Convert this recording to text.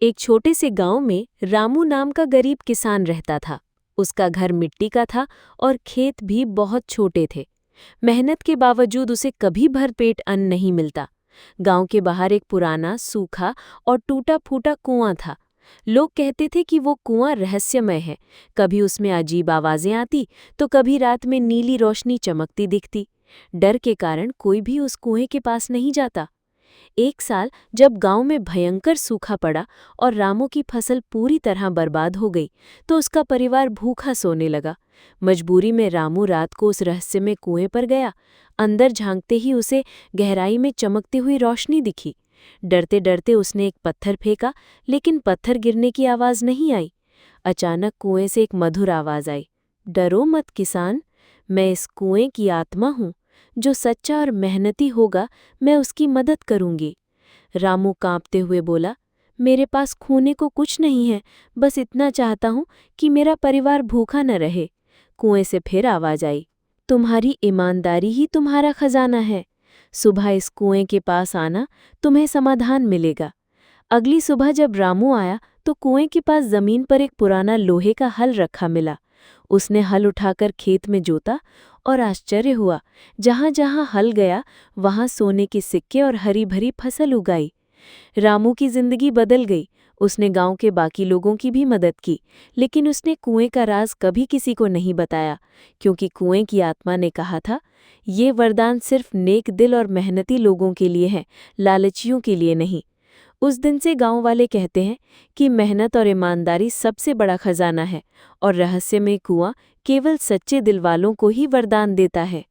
एक छोटे से गांव में रामू नाम का गरीब किसान रहता था। उसका घर मिट्टी का था और खेत भी बहुत छोटे थे। मेहनत के बावजूद उसे कभी भरपेट अन्न नहीं मिलता। गांव के बाहर एक पुराना, सूखा और टूटा-फूटा कुआं था। लोग कहते थे कि वो कुआं रहस्यमय है। कभी उसमें अजीब आवाजें आती, तो कभी रात में नीली रोशनी चमकती दिखती। डर के कारण कोई भी उस कुएं के पास नहीं जाता। एक साल जब गांव में भयंकर सूखा पड़ा और रामू की फसल पूरी तरह बर्बाद हो गई, तो उसका परिवार भूखा सोने लगा। मजबूरी में रामू रात को उस रहस्यमय कुएं पर गया। अंदर झांकते ही उसे गहराई में चमकती हुई रोशनी दिखी। डरते डरते उसने एक पत्थर फेंका, लेकिन पत्थर गिरने की आवाज नहीं आई। अचानक कुएं से एक मधुर आवाज आई, डरो मत किसान, मैं इस कुएं की आत्मा हूँ। जो सच्चा और मेहनती होगा, मैं उसकी मदद करूंगी। रामू कांपते हुए बोला, मेरे पास खोने को कुछ नहीं है, बस इतना चाहता हूँ कि मेरा परिवार भूखा न रहे। कुएं से फिर आवाज आई, तुम्हारी ईमानदारी ही तुम्हारा खजाना है। सुबह इस कुएं के पास आना, तुम्हें समाधान मिलेगा। अगली सुबह जब रामू आया, तो कुएं के पास जमीन पर एक पुराना लोहे का हल रखा मिला। उसने हल उठाकर खेत में जोता और आश्चर्य हुआ, जहां जहां हल गया वहां सोने के सिक्के और हरी भरी फसल उगाई। रामू की जिंदगी बदल गई। उसने गांव के बाकी लोगों की भी मदद की, लेकिन उसने कुएं का राज कभी किसी को नहीं बताया, क्योंकि कुएं की आत्मा ने कहा था, ये वरदान सिर्फ नेक दिल और मेहनती लोगों के लिए है, लालचियों के लिए नहीं। उस दिन से गांव वाले कहते हैं कि मेहनत और ईमानदारी सबसे बड़ा खजाना है और रहस्यमय कुआं केवल सच्चे दिल वालों को ही वरदान देता है।